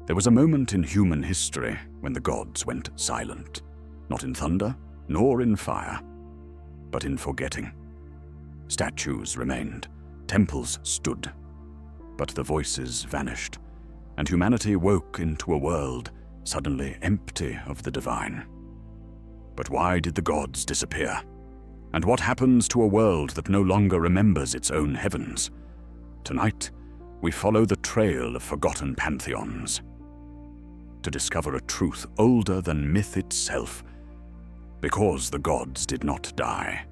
There was a moment in human history when the gods went silent, not in thunder, nor in fire, but in forgetting. Statues remained, temples stood, but the voices vanished, and humanity woke into a world suddenly empty of the divine. But why did the gods disappear? And what happens to a world that no longer remembers its own heavens? Tonight, we follow the trail of forgotten pantheons to discover a truth older than myth itself. Because the gods did not die,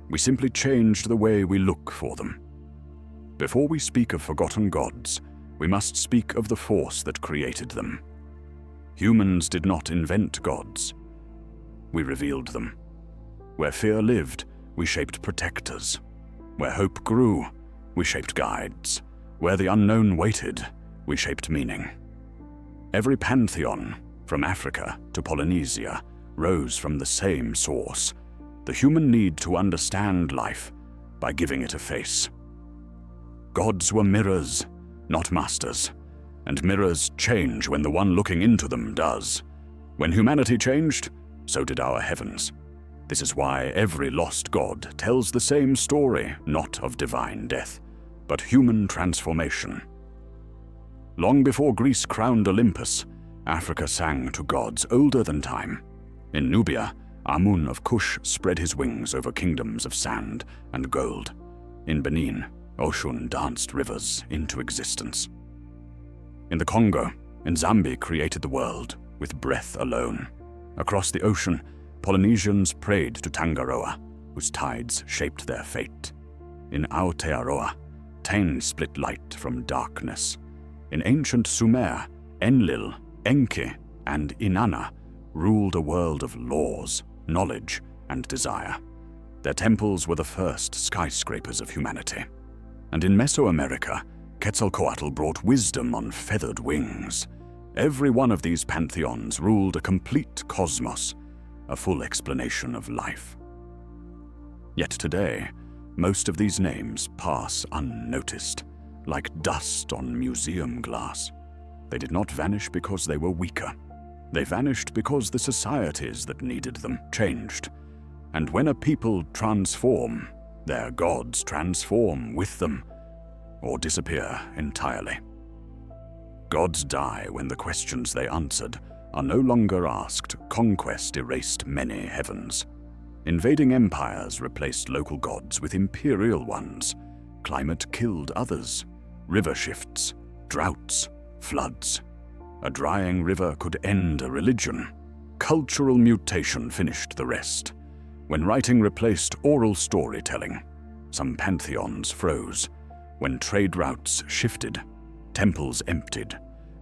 we simply changed the way we look for them. Before we speak of forgotten gods, we must speak of the force that created them. Humans did not invent gods. We revealed them. Where fear lived, we shaped protectors. Where hope grew, we shaped guides. Where the unknown waited, we shaped meaning. Every pantheon, from Africa to Polynesia, rose from the same source, the human need to understand life by giving it a face. Gods were mirrors, not masters, and mirrors change when the one looking into them does. When humanity changed, so did our heavens. This is why every lost god tells the same story, not of divine death, but human transformation. Long before Greece crowned Olympus, Africa sang to gods older than time. In Nubia, Amun of Kush spread his wings over kingdoms of sand and gold. In Benin, Oshun danced rivers into existence. In the Congo, Nzambi created the world with breath alone. Across the ocean, Polynesians prayed to Tangaroa, whose tides shaped their fate. In Aotearoa, Tain split light from darkness. In ancient Sumer, Enlil, Enki, and Inanna ruled a world of laws, knowledge, and desire. Their temples were the first skyscrapers of humanity. And in Mesoamerica, Quetzalcoatl brought wisdom on feathered wings. Every one of these pantheons ruled a complete cosmos, a full explanation of life. Yet today, most of these names pass unnoticed, like dust on museum glass. They did not vanish because they were weaker. They vanished because the societies that needed them changed. And when a people transform, their gods transform with them, or disappear entirely. Gods die when the questions they answered are no longer asked. Conquest erased many heavens. Invading empires replaced local gods with imperial ones. Climate killed others. River shifts, droughts, floods. A drying river could end a religion. Cultural mutation finished the rest. When writing replaced oral storytelling, some pantheons froze. When trade routes shifted, temples emptied.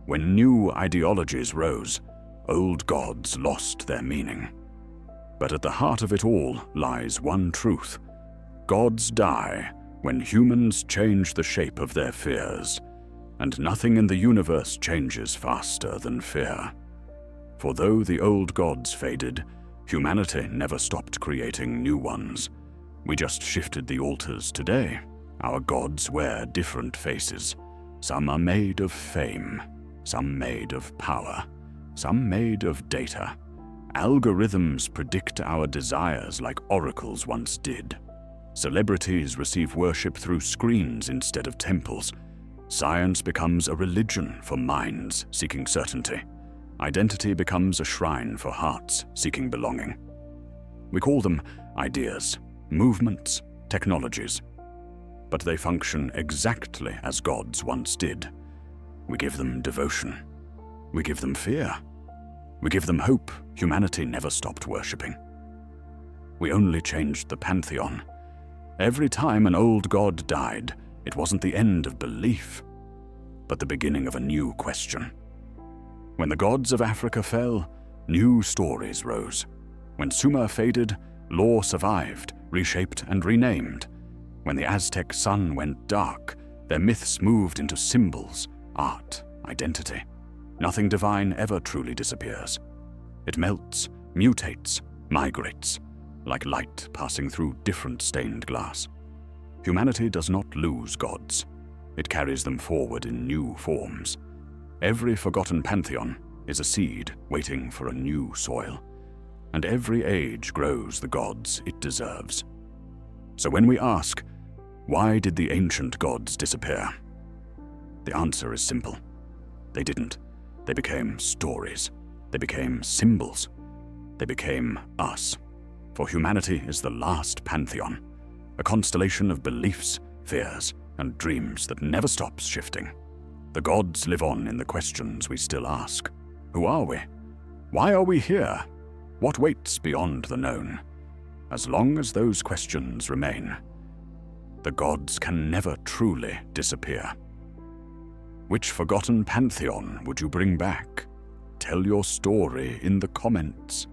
When new ideologies rose, old gods lost their meaning. But at the heart of it all lies one truth. Gods die when humans change the shape of their fears, and nothing in the universe changes faster than fear. For though the old gods faded, humanity never stopped creating new ones. We just shifted the altars today. Our gods wear different faces. Some are made of fame, some made of power, some made of data. Algorithms predict our desires like oracles once did. Celebrities receive worship through screens instead of temples. Science becomes a religion for minds seeking certainty. Identity becomes a shrine for hearts seeking belonging. We call them ideas, movements, technologies. But they function exactly as gods once did. We give them devotion. We give them fear. We give them hope humanity never stopped worshipping. We only changed the pantheon. Every time an old god died, it wasn't the end of belief, but the beginning of a new question. When the gods of Africa fell, new stories rose. When Sumer faded, lore survived, reshaped and renamed. When the Aztec sun went dark, their myths moved into symbols, art, identity. Nothing divine ever truly disappears. It melts, mutates, migrates, like light passing through different stained glass. Humanity does not lose gods. It carries them forward in new forms. Every forgotten pantheon is a seed waiting for a new soil, and every age grows the gods it deserves. So when we ask, why did the ancient gods disappear? The answer is simple. They didn't. They became stories. They became symbols. They became us. For humanity is the last pantheon, a constellation of beliefs, fears, and dreams that never stops shifting. The gods live on in the questions we still ask. Who are we? Why are we here? What waits beyond the known? As long as those questions remain, the gods can never truly disappear. Which forgotten pantheon would you bring back? Tell your story in the comments,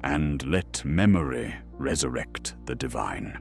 and let memory resurrect the divine.